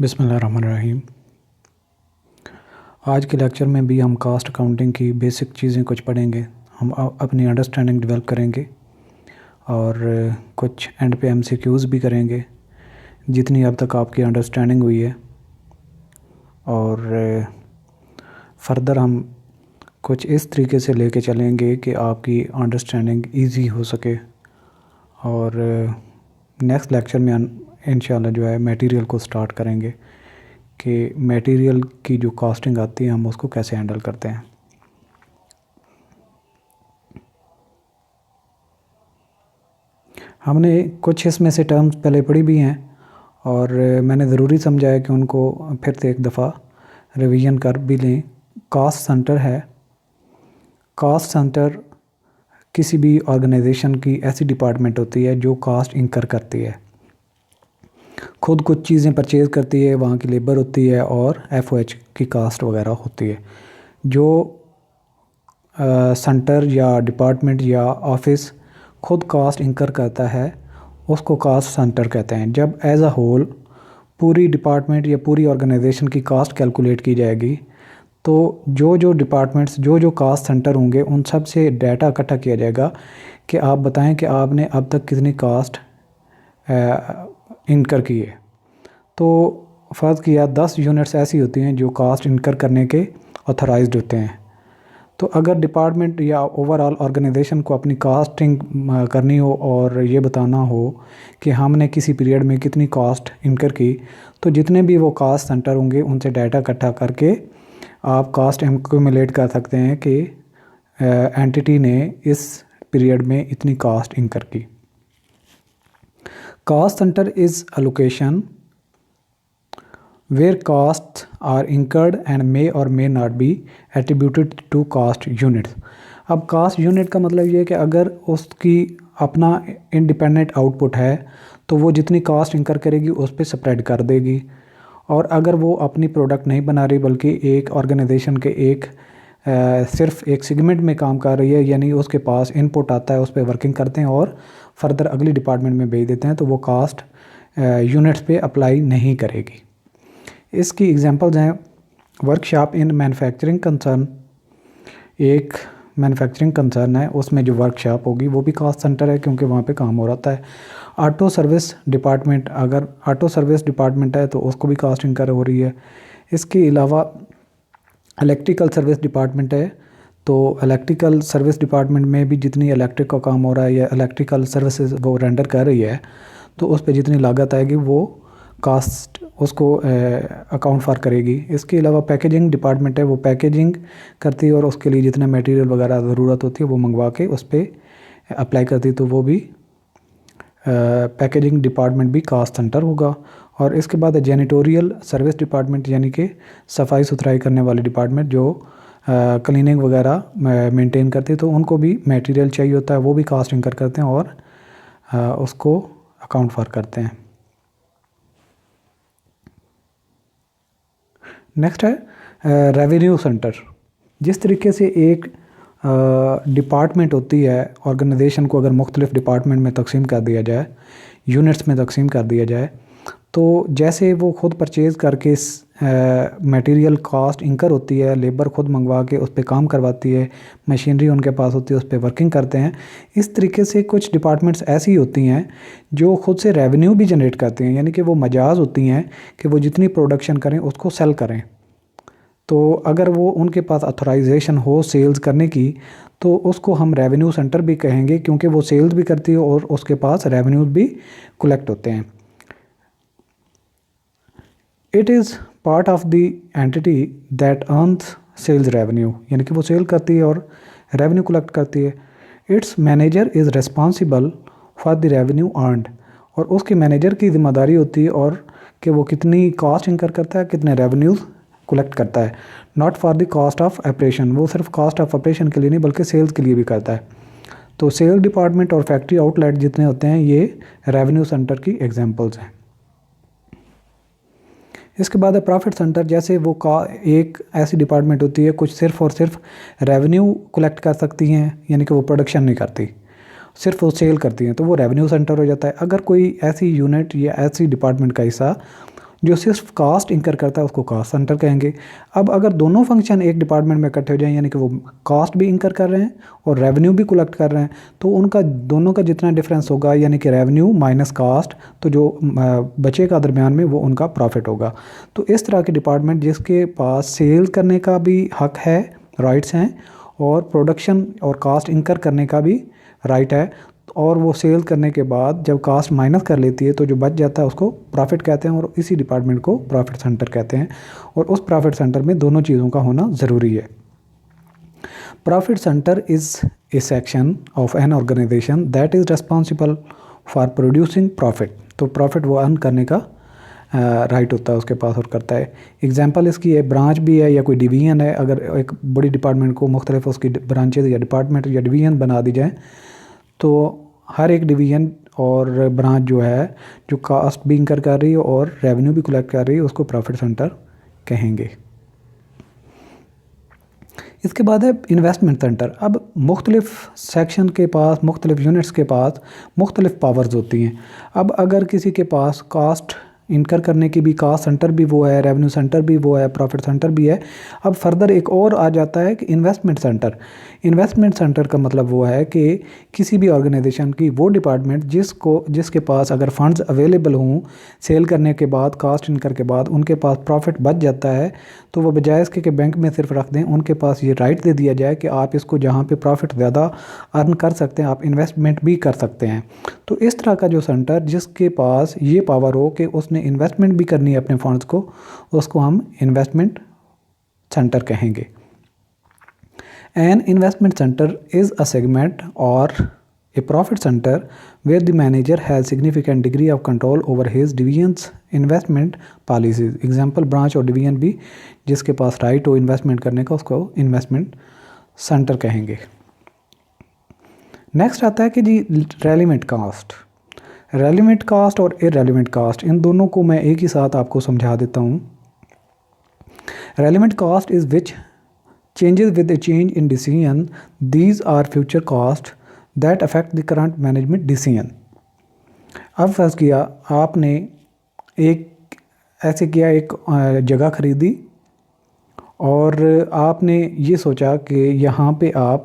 बिस्मिल्लाहिर्रहमानिर्रहीम। आज के लेक्चर में भी हम कास्ट अकाउंटिंग की बेसिक चीज़ें कुछ पढ़ेंगे। हम अपनी अंडरस्टैंडिंग डेवलप करेंगे और कुछ एंड पे एमसीक्यूज़ भी करेंगे जितनी अब तक आपकी अंडरस्टैंडिंग हुई है। और फर्दर हम कुछ इस तरीके से लेके चलेंगे कि आपकी अंडरस्टैंडिंग इजी हो सके। और नेक्स्ट लेक्चर में इंशाल्लाह जो है मटेरियल को स्टार्ट करेंगे कि मटेरियल की जो कॉस्टिंग आती है हम उसको कैसे हैंडल करते हैं। हमने कुछ इसमें से टर्म्स पहले पढ़ी भी हैं और मैंने ज़रूरी समझा है कि उनको फिर से एक दफ़ा रिवीजन कर भी लें। कॉस्ट सेंटर है। कॉस्ट सेंटर किसी भी ऑर्गेनाइजेशन की ऐसी डिपार्टमेंट होती है जो कॉस्ट इंकर करती है, खुद कुछ चीज़ें परचेज़ करती है, वहाँ की लेबर होती है और एफओएच की कास्ट वगैरह होती है। जो सेंटर या डिपार्टमेंट या ऑफिस खुद कास्ट इंकर करता है उसको कास्ट सेंटर कहते हैं। जब एज अ होल पूरी डिपार्टमेंट या पूरी ऑर्गेनाइजेशन की कास्ट कैलकुलेट की जाएगी तो जो डिपार्टमेंट्स जो कास्ट सेंटर होंगे उन सब से डाटा इकट्ठा किया जाएगा कि आप बताएं कि आपने अब तक कितनी कास्ट इनकर की है। तो फ़र्ज़ किया 10 यूनिट्स ऐसी होती हैं जो कास्ट इनकर करने के ऑथराइज्ड होते हैं। तो अगर डिपार्टमेंट या ओवरऑल ऑर्गेनाइजेशन को अपनी कास्टिंग करनी हो और ये बताना हो कि हमने किसी पीरियड में कितनी कास्ट इनकर की, तो जितने भी वो कास्ट सेंटर होंगे उनसे डाटा इकट्ठा करके आप कास्ट एक्यूमुलेट कर सकते हैं कि एंटिटी ने इस पीरियड में इतनी कास्ट इनकर की। Cost centre is a location where costs are incurred and may or may not be attributed to cost units। अब कास्ट यूनिट का मतलब ये है कि अगर उसकी अपना इंडिपेंडेंट आउटपुट है तो वो जितनी कास्ट इंकर करेगी उस पर स्प्रेड कर देगी। और अगर वो अपनी प्रोडक्ट नहीं बना रही बल्कि एक ऑर्गेनाइजेशन के सिर्फ एक सेगमेंट में काम कर रही है, यानी उसके पास इनपुट आता है, उस पर वर्किंग करते हैं और फर्दर अगली डिपार्टमेंट में भेज देते हैं, तो वो कास्ट यूनिट्स पे अप्लाई नहीं करेगी। इसकी एग्जांपल्स हैं वर्कशॉप इन मैन्युफैक्चरिंग कंसर्न। एक मैन्युफैक्चरिंग कंसर्न है, उसमें जो वर्कशॉप होगी वो भी कास्ट सेंटर है क्योंकि वहाँ पे काम हो रहा है। ऑटो सर्विस डिपार्टमेंट, अगर ऑटो सर्विस डिपार्टमेंट है तो उसको भी कास्ट इनकर हो रही है। इसके अलावा इलेक्ट्रिकल सर्विस डिपार्टमेंट है तो इलेक्ट्रिकल सर्विस डिपार्टमेंट में भी जितनी इलेक्ट्रिक का काम हो रहा है या इलेक्ट्रिकल सर्विसेज वो रेंडर कर रही है तो उस पर जितनी लागत आएगी वो कास्ट उसको अकाउंट फॉर करेगी। इसके अलावा पैकेजिंग डिपार्टमेंट है, वो पैकेजिंग करती है और उसके लिए जितना मटेरियल वगैरह ज़रूरत होती है वो मंगवा के उस पर अप्लाई करती है, तो वो भी पैकेजिंग डिपार्टमेंट भी कास्ट सेंटर होगा। और इसके बाद जेनिटोरियल सर्विस डिपार्टमेंट यानी कि सफाई सुथराई करने वाले डिपार्टमेंट जो क्लीनिंग वगैरह मेंटेन करते हैं, तो उनको भी मटेरियल चाहिए होता है, वो भी कास्ट इनकर करते हैं और उसको अकाउंट फॉर करते हैं। नेक्स्ट है रेवेन्यू सेंटर। जिस तरीके से एक डिपार्टमेंट होती है, ऑर्गेनाइजेशन को अगर मुख्तलिफ डिपार्टमेंट में तकसीम कर दिया जाए, यूनिट्स में तकसीम कर दिया जाए, तो जैसे वो खुद परचेज़ करके मटेरियल कास्ट इंकर होती है, लेबर खुद मंगवा के उस पर काम करवाती है, मशीनरी उनके पास होती है, उस पर वर्किंग करते हैं। इस तरीके से कुछ डिपार्टमेंट्स ऐसी होती हैं जो खुद से रेवेन्यू भी जनरेट करती हैं, यानी कि वो मजाज होती हैं कि वो जितनी प्रोडक्शन करें उसको सेल करें। तो अगर वो उनके पास ऑथराइजेशन हो सेल्स करने की तो उसको हम रेवेन्यू सेंटर भी कहेंगे क्योंकि वो सेल्स भी करती है और उसके पास रेवेन्यूज भी कलेक्ट होते हैं। It is part of the entity that earns sales revenue, यानी कि वो सेल करती है और रेवेन्यू कलेक्ट करती है। It's manager is responsible for the revenue earned, और उसके मैनेजर की जिम्मेदारी होती है और कि वो कितनी कास्ट इनकर करता है, कितने रेवेन्यूज़ कलेक्ट करता है। Not for the cost of operation, वो सिर्फ कॉस्ट ऑफ ऑपरेशन के लिए नहीं बल्कि सेल्स के लिए भी करता है। तो सेल डिपार्टमेंट और फैक्ट्री आउटलेट जितने होते हैं ये रेवेन्यू सेंटर की एग्जांपल्स हैं। इसके बाद है प्रॉफिट सेंटर। जैसे वो एक ऐसी डिपार्टमेंट होती है कुछ सिर्फ और सिर्फ रेवेन्यू कलेक्ट कर सकती हैं, यानी कि वो प्रोडक्शन नहीं करती, सिर्फ वो सेल करती हैं, तो वो रेवेन्यू सेंटर हो जाता है। अगर कोई ऐसी यूनिट या ऐसी डिपार्टमेंट का हिस्सा जो सिर्फ कास्ट इंकर करता है उसको कास्ट सेंटर कहेंगे। अब अगर दोनों फंक्शन एक डिपार्टमेंट में इकट्ठे हो जाएं, यानी कि वो कास्ट भी इंकर कर रहे हैं और रेवेन्यू भी कलेक्ट कर रहे हैं, तो उनका दोनों का जितना डिफरेंस होगा, यानी कि रेवेन्यू माइनस कास्ट, तो जो बचेगा दरमियान में वो उनका प्रॉफिट होगा। तो इस तरह के डिपार्टमेंट जिसके पास सेल करने का भी हक है, राइट्स हैं, और प्रोडक्शन और कास्ट इंकर करने का भी राइट है, और वो सेल करने के बाद जब कास्ट माइनस कर लेती है तो जो बच जाता है उसको प्रॉफिट कहते हैं, और इसी डिपार्टमेंट को प्रॉफिट सेंटर कहते हैं। और उस प्रॉफिट सेंटर में दोनों चीज़ों का होना ज़रूरी है। Profit centre is a section of an organisation that is responsible for producing profit. तो प्रॉफिट वो अर्न करने का राइट होता है उसके पास और करता है। एग्जांपल इसकी है ब्रांच भी है या कोई डिवीज़न है। अगर एक बड़ी डिपार्टमेंट को मुख्तलिफ उसकी ब्रांचेज या डिपार्टमेंट या डिवीज़न बना दी जाए, तो हर एक डिवीज़न और ब्रांच जो है, जो कास्ट भी इंकर कर रही है और रेवेन्यू भी कलेक्ट कर रही है, उसको प्रॉफिट सेंटर कहेंगे। इसके बाद है इन्वेस्टमेंट सेंटर। अब मुख्तलिफ सेक्शन के पास, मुख्तलिफ यूनिट्स के पास मुख्तलिफ पावर्स होती हैं। अब अगर किसी के पास कास्ट इनकर करने की भी कास्ट सेंटर भी वो है, रेवेन्यू सेंटर भी वो है, प्रॉफिट सेंटर भी है। अब फर्दर एक और आ जाता है कि इन्वेस्टमेंट सेंटर। इन्वेस्टमेंट सेंटर का मतलब वो है कि किसी भी ऑर्गेनाइजेशन की वो डिपार्टमेंट जिसके पास अगर फंड्स अवेलेबल हों सेल करने के बाद, कास्ट इनकर के बाद, उनके पास प्रॉफिट बच जाता है, तो वो बजाय इसके कि बैंक में सिर्फ रख दें, उनके पास ये राइट दे दिया जाए कि आप इसको जहाँ पे प्रॉफिट ज़्यादा अर्न कर सकते हैं, आप इन्वेस्टमेंट भी कर सकते हैं। तो इस तरह का जो सेंटर जिसके पास ये पावर हो कि उसने इन्वेस्टमेंट भी करनी है अपने फंड्स को, उसको हम इन्वेस्टमेंट सेंटर कहेंगे। An investment centre is a segment और a profit center where the manager has significant degree of control over his division's investment policies। Example branch और डिवीजन भी जिसके पास राइट हो इन्वेस्टमेंट करने का, उसको इन्वेस्टमेंट सेंटर कहेंगे। नेक्स्ट आता है कि जी रेलिवेंट कास्ट। रेलिवेंट कास्ट और इररेलिवेंट कास्ट, इन दोनों को मैं एक ही साथ आपको समझा देता हूँ। Relevant cost is which changes with a change in decision, these are future costs that affect the current management decision। अब फर्ज किया आपने एक ऐसे किया, एक जगह ख़रीदी और आपने ये सोचा कि यहाँ पे आप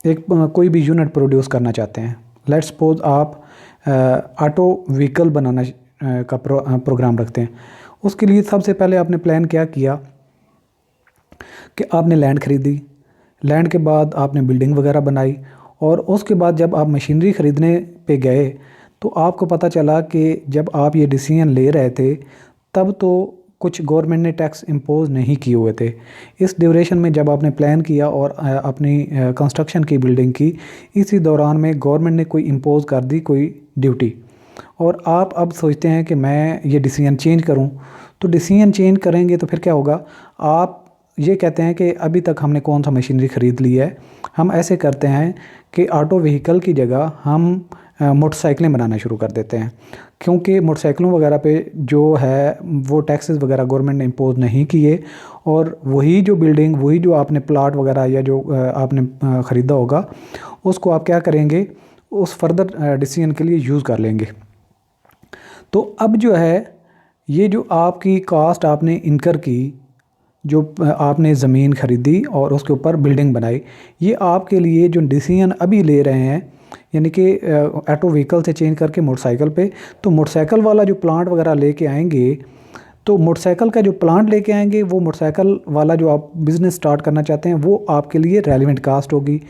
एक कोई भी यूनिट प्रोड्यूस करना चाहते हैं। लेट्स सपोज आप ऑटो व्हीकल बनाना का प्रोग्राम रखते हैं। उसके लिए सबसे पहले आपने प्लान क्या किया कि आपने लैंड ख़रीदी, लैंड के बाद आपने बिल्डिंग वगैरह बनाई, और उसके बाद जब आप मशीनरी ख़रीदने पे गए तो आपको पता चला कि जब आप ये डिसीजन ले रहे थे तब तो कुछ गवर्नमेंट ने टैक्स इम्पोज नहीं किए हुए थे। इस ड्यूरेशन में जब आपने प्लान किया और अपनी कंस्ट्रक्शन की बिल्डिंग की, इसी दौरान में गवर्नमेंट ने कोई इम्पोज कर दी कोई ड्यूटी, और आप अब सोचते हैं कि मैं ये डिसीजन चेंज करूं। तो डिसीजन चेंज करेंगे तो फिर क्या होगा, आप ये कहते हैं कि अभी तक हमने कौन सा मशीनरी ख़रीद ली है, हम ऐसे करते हैं कि ऑटो व्हीकल की जगह हम मोटरसाइकिलें बनाना शुरू कर देते हैं, क्योंकि मोटरसाइकिलों वगैरह पे जो है वो टैक्सेस वगैरह गवर्नमेंट ने इम्पोज नहीं किए, और वही जो बिल्डिंग, वही जो आपने प्लाट वगैरह या जो आपने ख़रीदा होगा, उसको आप क्या करेंगे, उस फर्दर डिसीजन के लिए यूज़ कर लेंगे। तो अब जो है ये जो आपकी कास्ट आपने इनकर की, जो आपने ज़मीन ख़रीदी और उसके ऊपर बिल्डिंग बनाई, ये आपके लिए जो डिसीजन अभी ले रहे हैं, यानी कि ऑटो व्हीकल से चेंज करके मोटरसाइकिल पे, तो मोटरसाइकिल वाला जो प्लांट वगैरह लेके आएंगे, तो मोटरसाइकिल का जो प्लांट लेके आएंगे, वो मोटरसाइकिल वाला जो आप बिज़नेस स्टार्ट करना चाहते हैं वो आपके लिए रेलिवेंट कास्ट होगी,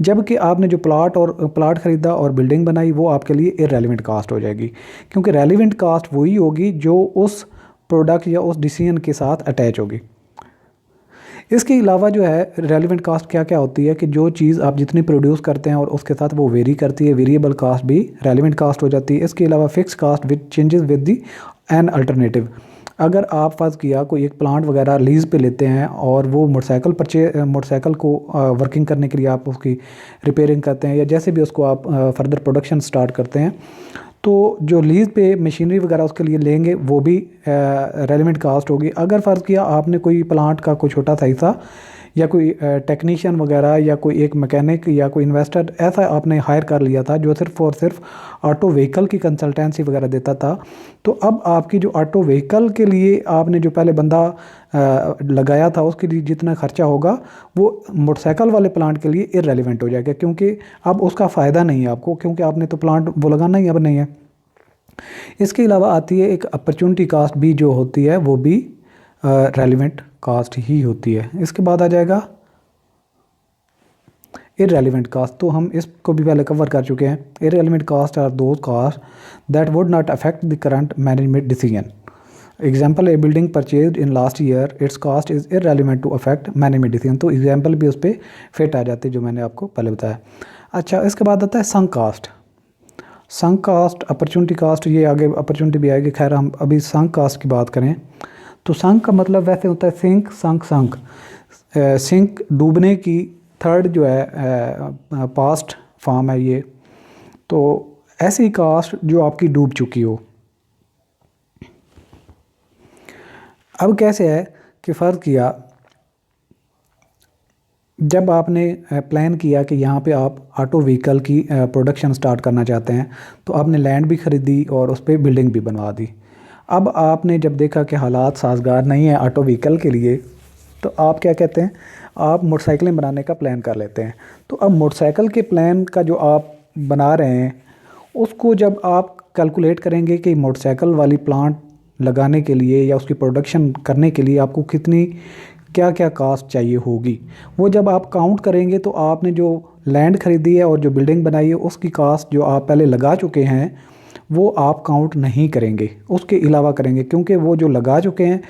जबकि आपने जो प्लाट ख़रीदा और बिल्डिंग बनाई वो आपके लिए इररेलिवेंट कास्ट हो जाएगी, क्योंकि रेलिवेंट कास्ट वही होगी जो उस प्रोडक्ट या उस डिसीजन के साथ अटैच होगी। इसके अलावा जो है रेलिवेंट कास्ट क्या क्या होती है कि जो चीज़ आप जितनी प्रोड्यूस करते हैं और उसके साथ वो वेरी करती है, वेरिएबल कास्ट भी रेलिवेंट कास्ट हो जाती है। इसके अलावा fix cost with changes with the an alternative. अगर आप फर्ज किया कोई एक प्लांट वगैरह लीज़ पे लेते हैं और वो मोटरसाइकिल को वर्किंग करने के लिए आप उसकी रिपेयरिंग करते हैं या जैसे भी उसको आप फर्दर प्रोडक्शन स्टार्ट करते हैं, तो जो लीज़ पे मशीनरी वगैरह उसके लिए लेंगे वो भी रेलिवेंट कास्ट होगी। अगर फ़र्ज़ किया आपने कोई प्लांट का कोई छोटा सा हिस्सा या कोई टेक्नीशियन वगैरह या कोई एक मैकेनिक या कोई इन्वेस्टर ऐसा आपने हायर कर लिया था जो सिर्फ और सिर्फ ऑटो व्हीकल की कंसल्टेंसी वगैरह देता था, तो अब आपकी जो ऑटो व्हीकल के लिए आपने जो पहले बंदा लगाया था उसके लिए जितना खर्चा होगा वो मोटरसाइकिल वाले प्लांट के लिए इररेलेवेंट हो जाएगा, क्योंकि अब उसका फ़ायदा नहीं है आपको, क्योंकि आपने तो प्लांट वो लगाना ही अब नहीं है। इसके अलावा आती है एक अपॉर्चुनिटी कास्ट भी जो होती है वो भी रेलिवेंट कास्ट ही होती है। इसके बाद आ जाएगा इररेलेवेंट कास्ट, तो हम इसको भी पहले कवर कर चुके हैं। Irrelevant costs are those costs that would not affect the current management decision. Example, a building purchase in last year, its cost is irrelevant to affect management decision. तो example भी उस पर फिट आ जाते हैं जो मैंने आपको पहले बताया। अच्छा, इसके बाद आता है संक कास्ट। संक कास्ट, अपॉर्चुनिटी कास्ट, ये आगे अपॉर्चुनिटी भी आएगी। खैर हम अभी संक कास्ट की बात करें तो संक का मतलब वैसे होता है सिंक, संक, संक। सिंक डूबने की थर्ड जो है पास्ट फॉर्म है ये। तो ऐसी कास्ट जो आपकी डूब चुकी हो। अब कैसे है कि फ़र्ज़ किया जब आपने प्लान किया कि यहाँ पे आप ऑटो व्हीकल की प्रोडक्शन स्टार्ट करना चाहते हैं, तो आपने लैंड भी ख़रीदी और उस पर बिल्डिंग भी बनवा दी। अब आपने जब देखा कि हालात साजगार नहीं है ऑटो व्हीकल के लिए, तो आप क्या कहते हैं, आप मोटरसाइकिलें बनाने का प्लान कर लेते हैं। तो अब मोटरसाइकिल के प्लान का जो आप बना रहे हैं उसको जब आप कैलकुलेट करेंगे कि मोटरसाइकिल वाली प्लांट लगाने के लिए या उसकी प्रोडक्शन करने के लिए आपको कितनी क्या क्या कास्ट चाहिए होगी, वो जब आप काउंट करेंगे तो आपने जो लैंड ख़रीदी है और जो बिल्डिंग बनाई है उसकी कास्ट जो आप पहले लगा चुके हैं वो आप काउंट नहीं करेंगे, उसके अलावा करेंगे, क्योंकि वो जो लगा चुके हैं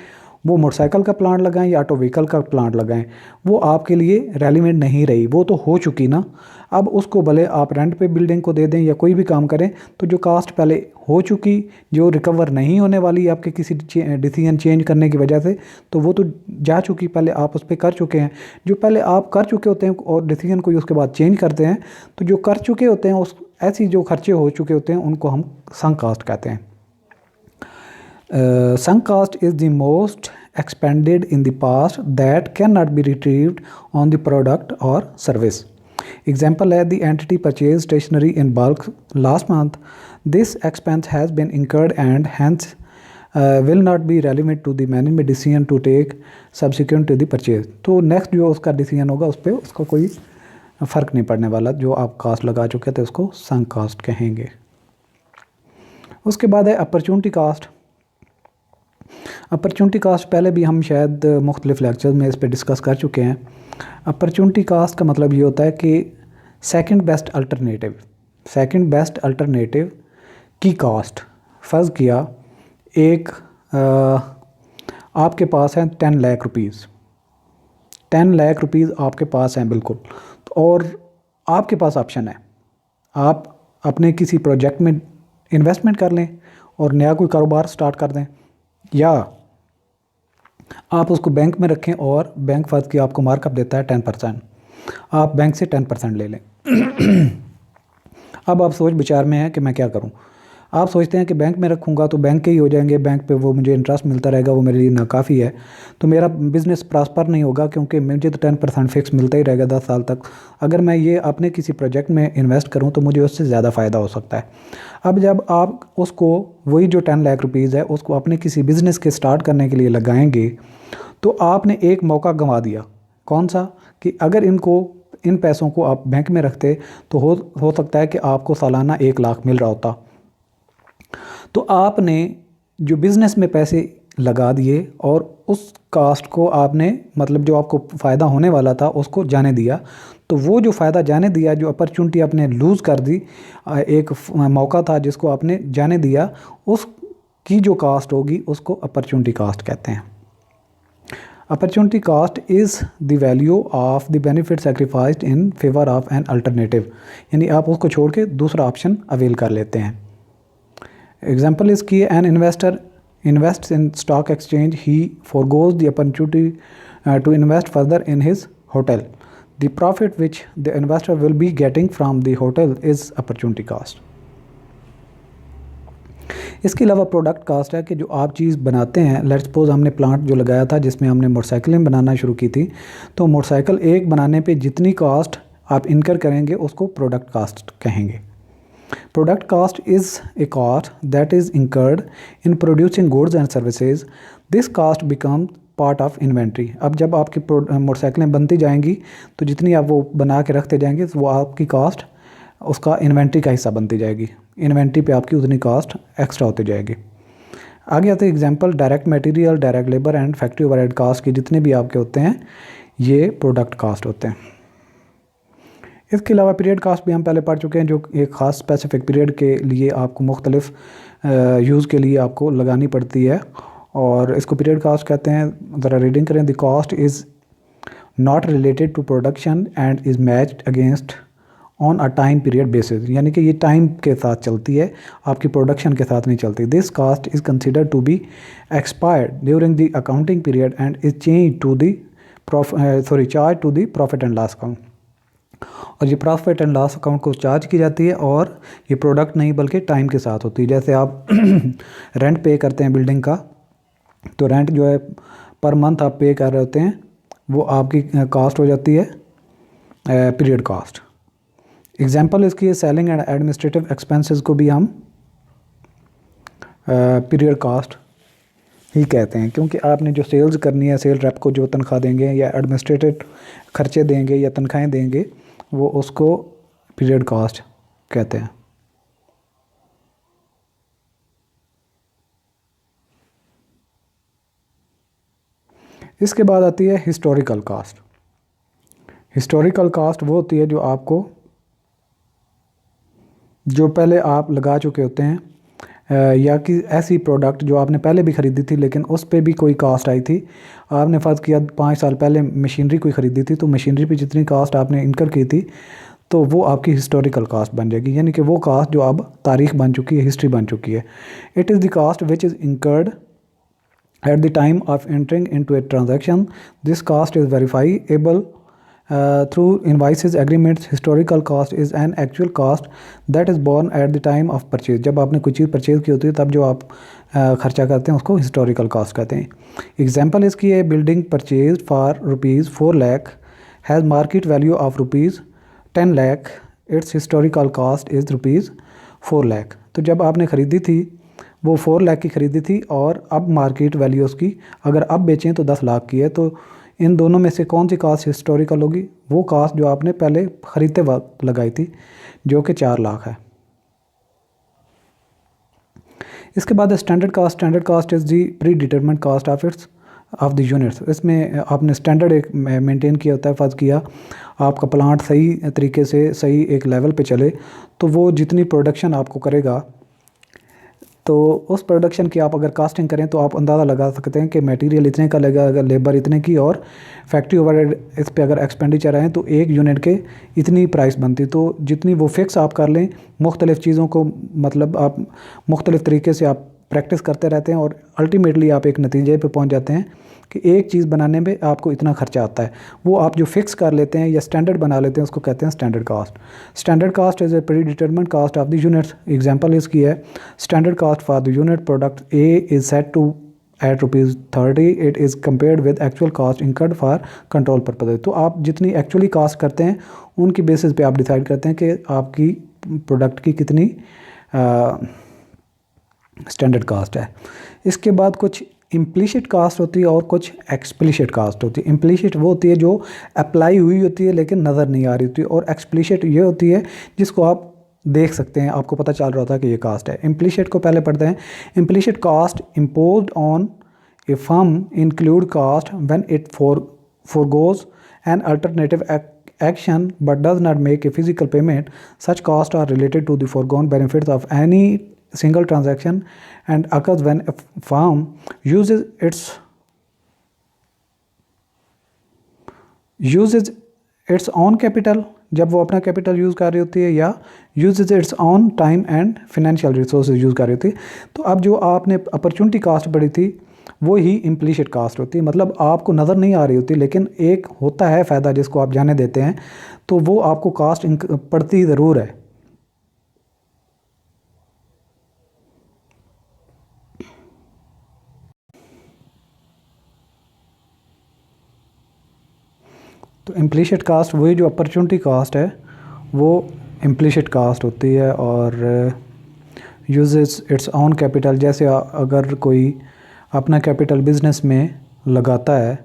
वो मोटरसाइकिल का प्लांट लगाएं या ऑटो व्हीकल का प्लांट लगाएं, वो आपके लिए रेलिवेंट नहीं रही, वो तो हो चुकी ना। अब उसको भले आप रेंट पे बिल्डिंग को दे दें या कोई भी काम करें, तो जो कास्ट पहले हो चुकी जो रिकवर नहीं होने वाली आपके किसी डिसीजन चेंज करने की वजह से, तो वो तो जा चुकी, पहले आप उस पर कर चुके हैं। जो पहले आप कर चुके होते हैं और डिसीजन कोई उसके बाद चेंज करते हैं, तो जो कर चुके होते हैं उस ऐसी जो खर्चे हो चुके होते हैं उनको हम संक कास्ट कहते हैं। Sunk cost is the most expended in the past that cannot be retrieved on the product or service. Example है the entity purchased stationery in bulk last month. This expense has been incurred and hence will not be relevant to the management decision to take subsequent to the purchase. तो next जो उसका decision होगा उस पर उसका कोई फ़र्क नहीं पड़ने वाला, जो आप कास्ट लगा चुके थे उसको संक कास्ट कहेंगे। उसके बाद है अपॉर्चुनिटी कास्ट। अपॉर्चुनिटी कास्ट पहले भी हम शायद मुख्तलिफ लेक्चर्स में इस पर डिस्कस कर चुके हैं। अपॉर्चुनिटी कास्ट का मतलब ये होता है कि सेकंड बेस्ट अल्टरनेटिव की कास्ट। फ़र्ज़ किया एक आपके पास है 10 लाख रुपीज़, 10 लाख रुपीज़ आपके पास हैं बिल्कुल, और आपके पास ऑप्शन है आप अपने किसी प्रोजेक्ट में इन्वेस्टमेंट कर लें और नया कोई कारोबार स्टार्ट कर दें, या आप उसको बैंक में रखें और बैंक फ़र्ज़ की आपको मार्कअप देता है 10%, आप बैंक से 10% ले लें। अब आप सोच विचार में हैं कि मैं क्या करूं। आप सोचते हैं कि बैंक में रखूंगा तो बैंक के ही हो जाएंगे, बैंक पे वो मुझे इंटरेस्ट मिलता रहेगा, वो मेरे लिए नाकाफ़ी है, तो मेरा बिज़नेस प्रॉस्पर नहीं होगा, क्योंकि मुझे तो 10% फिक्स मिलता ही रहेगा 10 साल तक। अगर मैं ये अपने किसी प्रोजेक्ट में इन्वेस्ट करूं तो मुझे उससे ज़्यादा फ़ायदा हो सकता है। अब जब आप उसको वही जो 10 लाख रुपीज़ है उसको अपने किसी बिज़नेस के स्टार्ट करने के लिए लगाएंगे, तो आपने एक मौका गंवा दिया। कौन सा? कि अगर इन पैसों को आप बैंक में रखते तो हो सकता है कि आपको सालाना 1 लाख मिल रहा होता। तो आपने जो बिज़नेस में पैसे लगा दिए और उस कास्ट को आपने, मतलब जो आपको फ़ायदा होने वाला था उसको जाने दिया। तो वो जो फ़ायदा जाने दिया, जो अपॉर्चुनिटी आपने लूज़ कर दी, एक मौका था जिसको आपने जाने दिया, उसकी जो कास्ट होगी उसको अपॉर्चुनिटी कास्ट कहते हैं। Opportunity cost is the value of the benefit sacrificed in favour of an alternative, यानी आप उसको छोड़ के दूसरा ऑप्शन अवेल कर लेते हैं। एग्जाम्पल इज़ कि an investor invests in stock exchange, he foregoes the opportunity to invest further in his hotel. The profit which the investor will be getting from the hotel is opportunity cost. इसके अलावा product cast है कि जो आप चीज़ बनाते हैं, let's suppose हमने plant जो लगाया था जिसमें हमने मोटरसाइकिलें बनाना शुरू की थी, तो मोटरसाइकिल एक बनाने पे जितनी कॉस्ट आप इनकर करेंगे उसको प्रोडक्ट कास्ट कहेंगे। Product cost is a cost that is incurred in producing goods and services. This cost become part of inventory. अब जब आपकी मोटरसाइकिलें बनती जाएंगी तो जितनी आप वो बना के रखते जाएंगे तो वो आपकी कॉस्ट उसका इन्वेंट्री का हिस्सा बनती जाएगी। इन्वेंट्री पे आपकी उतनी कॉस्ट एक्स्ट्रा होती जाएगी। आगे आते हैं example, direct material, direct labour and factory overhead cost की जितने भी आपके होते हैं ये प्रोडक्ट कास्ट होते हैं। इसके अलावा पीरियड कास्ट भी हम पहले पढ़ चुके हैं, जो एक ख़ास स्पेसिफिक पीरियड के लिए आपको मुख्तलिफ यूज़ के लिए आपको लगानी पड़ती है और इसको पीरियड कास्ट कहते हैं। ज़रा रीडिंग करें, the cost is not related to production and is matched against on a time period basis, यानी कि ये टाइम के साथ चलती है, आपकी प्रोडक्शन के साथ नहीं चलती। This cost is considered to be expired during the accounting period and is change to the charge to the profit and loss account. और ये प्रॉफिट एंड लॉस अकाउंट को चार्ज की जाती है और ये प्रोडक्ट नहीं बल्कि टाइम के साथ होती है। जैसे आप रेंट पे करते हैं बिल्डिंग का, तो रेंट जो है पर मंथ आप पे कर रहे होते हैं, वो आपकी कास्ट हो जाती है पीरियड कास्ट। एग्जाम्पल इसकी है, सेलिंग एंड एडमिनिस्ट्रेटिव एक्सपेंसेस को भी हम पीरियड कास्ट ही कहते हैं, क्योंकि आपने जो सेल्स करनी है, सेल रेप को जो तनख्वाह देंगे या एडमिनिस्ट्रेटिव खर्चे देंगे या तनख्वाहें देंगे, वो उसको पीरियड कास्ट कहते हैं। इसके बाद आती है हिस्टोरिकल कास्ट। हिस्टोरिकल कास्ट वो होती है जो आपको, जो पहले आप लगा चुके होते हैं या कि ऐसी प्रोडक्ट जो आपने पहले भी ख़रीदी थी लेकिन उस पे भी कोई कास्ट आई थी। आपने फ़र्ज़ किया 5 साल पहले मशीनरी कोई ख़रीदी थी, तो मशीनरी पे जितनी कास्ट आपने इनकर की थी तो वो आपकी हिस्टोरिकल कास्ट बन जाएगी, यानी कि वो कास्ट जो अब तारीख़ बन चुकी है, हिस्ट्री बन चुकी है। It is the cost which is incurred at the time of entering into a transaction. This cost is verifiable through invoices, agreements. Historical cost is an actual cost that is borne at the time of purchase. जब आपने कोई चीज़ purchase की होती है तब जो आप खर्चा करते हैं उसको हिस्टोरिकल कास्ट कहते हैं। एग्जाम्पल इसकी है, building purchase for ₹4 lakh has market value of ₹10 lakh, its historical cost is ₹4 lakh. तो जब आपने ख़रीदी थी वो 4 लाख की ख़रीदी थी और अब मार्केट वैल्यू उसकी अगर अब बेचें तो 10 लाख की है, तो इन दोनों में से कौन सी कास्ट हिस्टोरिकल होगी? वो कास्ट जो आपने पहले ख़रीदते वक्त लगाई थी जो कि 4 लाख है। इसके बाद standard cost. Standard cost is the predetermined cost of the units. इसमें आपने स्टैंडर्ड एक मेंटेन किया होता है, फ़र्ज़ किया आपका प्लांट सही तरीके से सही एक लेवल पे चले तो वो जितनी प्रोडक्शन आपको करेगा, तो उस प्रोडक्शन की आप अगर कास्टिंग करें तो आप अंदाज़ा लगा सकते हैं कि मटेरियल इतने का लगेगा, अगर लेबर इतने की, और फैक्ट्री ओवरहेड इस पे अगर एक्सपेंडिचर आए तो एक यूनिट के इतनी प्राइस बनती। तो जितनी वो फिक्स आप कर लें, मुख्तलिफ़ चीज़ों को मतलब आप मुख्तलिफ़ तरीके से आप प्रैक्टिस करते रहते हैं और अल्टीमेटली आप एक नतीजे पे पहुंच जाते हैं कि एक चीज़ बनाने में आपको इतना खर्चा आता है। वो आप जो फिक्स कर लेते हैं या स्टैंडर्ड बना लेते हैं उसको कहते हैं standard cost. Standard cost is a predetermined cost of the units. Example इसकी है, standard cost for the unit product A is set to at ₹30, it is compared with actual cost incurred for control purpose. तो आप जितनी actually cast करते हैं उनकी basis पे आप डिसाइड करते हैं कि आपकी प्रोडक्ट की कितनी स्टैंडर्ड कास्ट है। इसके बाद कुछ इम्प्लिसिट कास्ट होती है और कुछ एक्सप्लिसिट कास्ट होती है। इम्प्लिसिट वो होती है जो अप्लाई हुई होती है लेकिन नज़र नहीं आ रही होती, और एक्सप्लिसिट ये होती है जिसको आप देख सकते हैं, आपको पता चल रहा होता है कि ये कास्ट है। इम्प्लिसिट को पहले पढ़ते हैं। Implicit cost imposed on a firm include cost when it foregoes an alternative action but does not make a physical payment. Such costs are related to the foregone benefits of any single transaction and occurs when a firm uses its own capital, जब वो अपना capital use कर रही होती है, या usage it's on time and financial resources use कर रही होती है। तो अब जो आपने अपॉर्चुनिटी कास्ट पढ़ी थी वो ही इम्प्लिसिट कास्ट होती है, मतलब आपको नज़र नहीं आ रही होती लेकिन एक होता है फ़ायदा जिसको आप जाने देते हैं, तो वो आपको कास्ट पड़ती ज़रूर है। तो इम्प्लिसिट कास्ट वही जो अपॉर्चुनिटी कास्ट है वो इम्प्लिसिट कास्ट होती है। और यूजेस इट्स ओन कैपिटल, जैसे अगर कोई अपना कैपिटल बिजनेस में लगाता है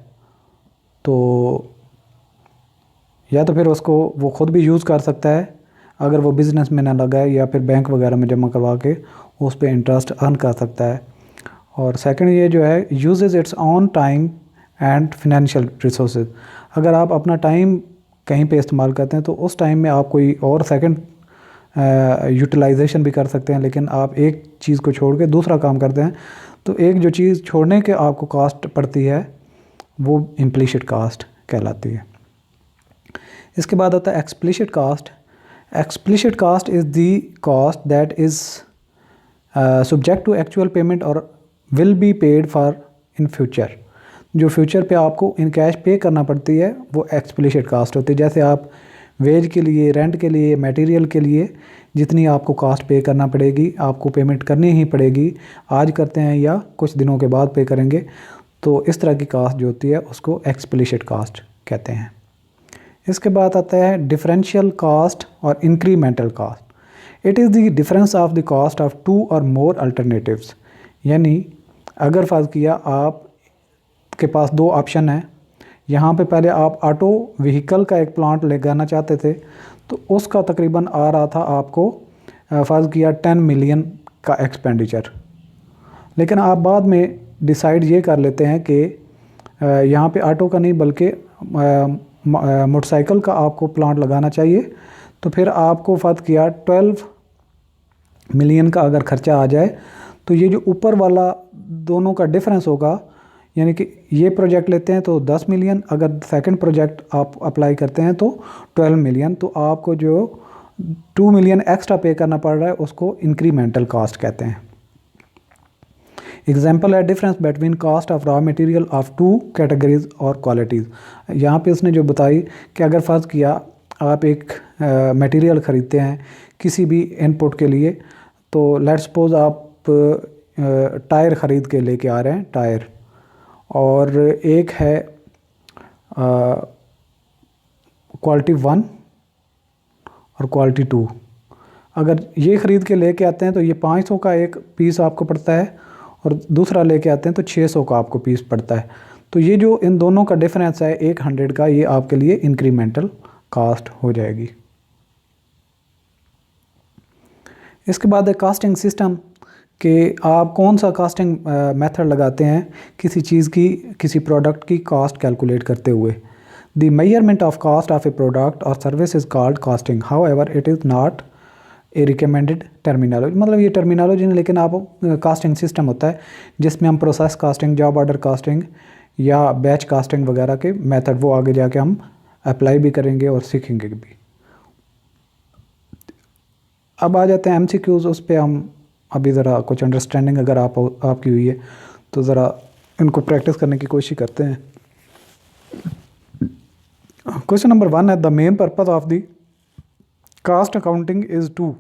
तो या तो फिर उसको वो ख़ुद भी यूज़ कर सकता है अगर वो बिज़नेस में ना लगाए, या फिर बैंक वगैरह में जमा करवा के उस पर इंटरेस्ट अर्न कर सकता है। और सेकंड ये जो है uses it's on time and financial resources, अगर आप अपना टाइम कहीं पे इस्तेमाल करते हैं तो उस टाइम में आप कोई और सेकंड यूटिलाइजेशन भी कर सकते हैं, लेकिन आप एक चीज़ को छोड़ के दूसरा काम करते हैं तो एक जो चीज़ छोड़ने के आपको कास्ट पड़ती है वो इम्प्लिसिट कास्ट कहलाती है। इसके बाद आता है explicit cost. Explicit cost is the cost that is subject to actual payment और will be paid for in future, जो फ्यूचर पे आपको इन कैश पे करना पड़ती है वो एक्सप्लिसिट कास्ट होती है। जैसे आप वेज के लिए, रेंट के लिए, मटेरियल के लिए जितनी आपको कास्ट पे करना पड़ेगी, आपको पेमेंट करनी ही पड़ेगी, आज करते हैं या कुछ दिनों के बाद पे करेंगे, तो इस तरह की कास्ट जो होती है उसको एक्सप्लिसिट कास्ट कहते हैं। इसके बाद आता है डिफरेंशियल कास्ट और incremental cost. It is the difference of the cost of two or more alternatives, यानी अगर फ़र्ज़ किया आप के पास दो ऑप्शन है, यहाँ पे पहले आप ऑटो व्हीकल का एक प्लांट लगाना चाहते थे तो उसका तकरीबन आ रहा था आपको फ़र्ज़ किया 10 मिलियन का एक्सपेंडिचर, लेकिन आप बाद में डिसाइड ये कर लेते हैं कि यहाँ पे ऑटो का नहीं बल्कि मोटरसाइकिल का आपको प्लांट लगाना चाहिए, तो फिर आपको फ़र्ज़ किया 12 मिलियन का अगर ख़र्चा आ जाए तो ये जो ऊपर वाला दोनों का डिफरेंस होगा, यानी कि ये प्रोजेक्ट लेते हैं तो 10 मिलियन, अगर सेकंड प्रोजेक्ट आप अप्लाई करते हैं तो 12 मिलियन, तो आपको जो 2 मिलियन एक्स्ट्रा पे करना पड़ रहा है उसको इंक्रीमेंटल कास्ट कहते हैं। एग्जाम्पल है difference between caste of raw material of two categories और क्वालिटीज़। यहाँ पे उसने जो बताई कि अगर फ़र्ज़ किया आप एक मटेरियल ख़रीदते हैं किसी भी इनपुट के लिए, तो लेट्स सपोज आप टायर ख़रीद के लेके आ रहे हैं टायर, और एक है क्वालिटी 1 और क्वालिटी 2, अगर ये ख़रीद के लेके आते हैं तो ये 500 का एक पीस आपको पड़ता है और दूसरा लेके आते हैं तो 600 का आपको पीस पड़ता है, तो ये जो इन दोनों का डिफरेंस है 100 का, ये आपके लिए इंक्रीमेंटल कास्ट हो जाएगी। इसके बाद है कास्टिंग सिस्टम, कि आप कौन सा कास्टिंग मेथड लगाते हैं किसी चीज़ की, किसी प्रोडक्ट की कास्ट कैलकुलेट करते हुए। The measurement of cost of a product और service is called costing, however it is not a recommended terminology, मतलब ये टर्मिनोलॉजी नहीं, लेकिन आप कास्टिंग सिस्टम होता है जिसमें हम process casting, job order casting या बैच कास्टिंग वगैरह के मेथड वो आगे जाके हम अप्लाई भी करेंगे और सीखेंगे भी। अब आ जाते हैं MCQs, उस पर हम अभी ज़रा कुछ अंडरस्टैंडिंग अगर आपकी हुई है तो ज़रा इनको प्रैक्टिस करने की कोशिश करते हैं। क्वेश्चन नंबर 1 है the main purpose of the cost accounting is to.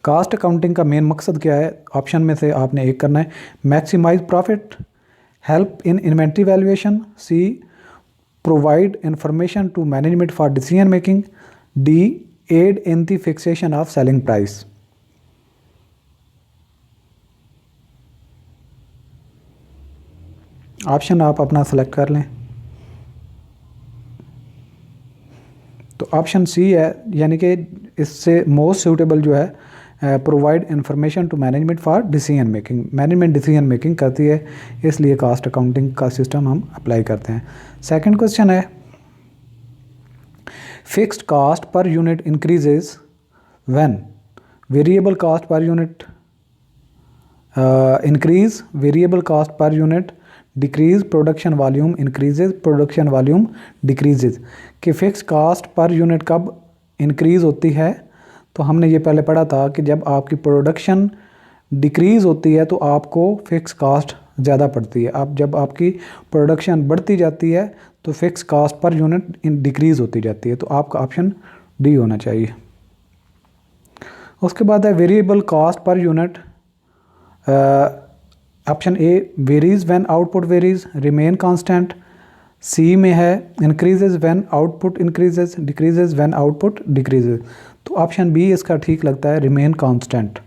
Cost accounting का मेन मकसद क्या है? ऑप्शन में से आपने एक करना है, maximise profit, help in inventory valuation, C provide information to management for decision making, D aid in the fixation of selling price. Option आप अपना सेलेक्ट कर लें। तो ऑप्शन सी है, यानी कि इससे मोस्ट सूटेबल जो है provide information to management for decision making, management decision making करती है, इसलिए कास्ट अकाउंटिंग का सिस्टम हम अप्लाई करते हैं। सेकंड क्वेश्चन है fixed cost per unit increases when variable cost per unit increase, variable cost per unit decrease, production volume increases, production volume decreases. कि fix cost per unit कब increase होती है? तो हमने ये पहले पढ़ा था कि जब आपकी प्रोडक्शन डिक्रीज़ होती है तो आपको फ़िक्स कास्ट ज़्यादा पड़ती है। अब जब आपकी प्रोडक्शन बढ़ती जाती है तो fix cost per unit decrease होती जाती है, तो आपका ऑप्शन डी होना चाहिए। उसके बाद है variable cost per unit, option A varies when output varies, remain constant, C में है increases when output increases, decreases when output decreases. तो ऑप्शन बी इसका ठीक लगता है, रिमेन कांस्टेंट।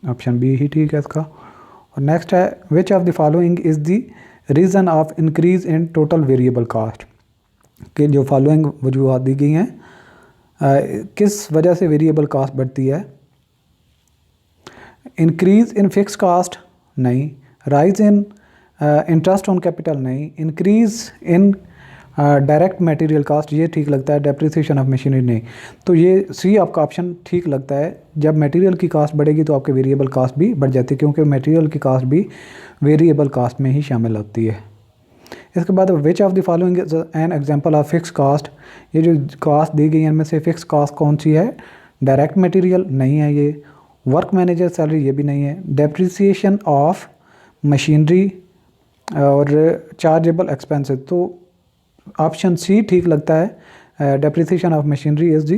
ऑप्शन बी ही ठीक है इसका। और नेक्स्ट है which of the following is the reason of increase in total variable cost. कि जो फॉलोइंग वजूहत दी गई हैं किस वजह से वेरिएबल कास्ट बढ़ती है। इंक्रीज इन फिक्स कास्ट नहीं, rise in interest on capital नहीं, increase in direct material cost ये ठीक लगता है, डेप्रिसिएशन ऑफ मशीनरी नहीं। तो ये सी आपका ऑप्शन ठीक लगता है। जब मटेरियल की कास्ट बढ़ेगी तो आपके वेरिएबल कास्ट भी बढ़ जाती है, क्योंकि मटेरियल की कास्ट भी वेरिएबल कास्ट में ही शामिल होती है। इसके बाद which of the following is an example of fix cost. ये जो कास्ट दी गई है इनमें से फिक्स कास्ट कौन सी है। डायरेक्ट मटेरियल नहीं है ये, वर्क मैनेजर सैलरी ये भी नहीं है, डेप्रिसिएशन ऑफ मशीनरी और चार्जेबल एक्सपेंसेस। तो ऑप्शन सी ठीक लगता है, depreciation of machinery is the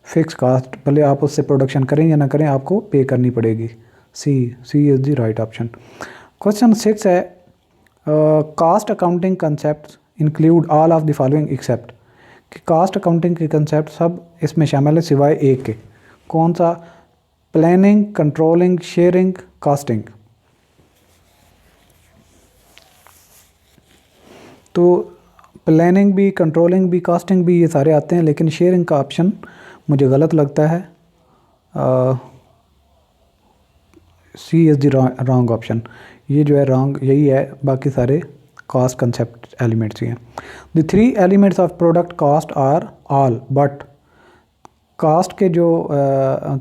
fix cost, भले आप उससे प्रोडक्शन करें या ना करें आपको पे करनी पड़ेगी। C is the right option. Question 6 है cost accounting concept include all of the following except. कि कास्ट अकाउंटिंग के कंसेप्ट सब इसमें शामिल है सिवाय एक के। कौन सा। Planning, controlling, sharing, costing. तो प्लानिंग भी, कंट्रोलिंग भी, कास्टिंग भी ये सारे आते हैं, लेकिन शेयरिंग का ऑप्शन मुझे गलत लगता है। सी इज़ द रॉन्ग ऑप्शन। ये जो है रॉन्ग यही है, बाकी सारे कास्ट कंसेप्ट एलिमेंट्स ही हैं। The 3 elements of product cost are all but. Cost के जो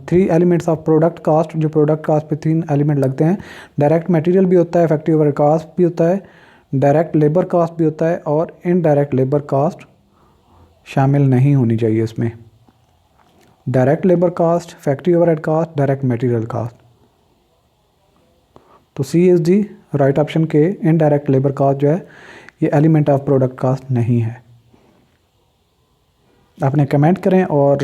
3 एलिमेंट्स ऑफ प्रोडक्ट कास्ट, जो प्रोडक्ट कास्ट पे 3 एलिमेंट लगते हैं, डायरेक्ट मटेरियल भी होता है, फैक्ट्री ओवर कास्ट भी होता है, डायरेक्ट लेबर कास्ट भी होता है, और इनडायरेक्ट लेबर कास्ट शामिल नहीं होनी चाहिए इसमें। Direct labour cost, factory overhead cost, direct material cost. तो C is the right option के इनडायरेक्ट लेबर कास्ट जो है ये एलिमेंट ऑफ प्रोडक्ट कास्ट नहीं है। आपने कमेंट करें और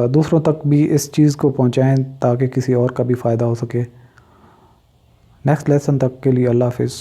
दूसरों तक भी इस चीज़ को पहुंचाएं ताकि किसी और का भी फ़ायदा हो सके। नेक्स्ट लेसन तक के लिए अल्लाह हाफिज़।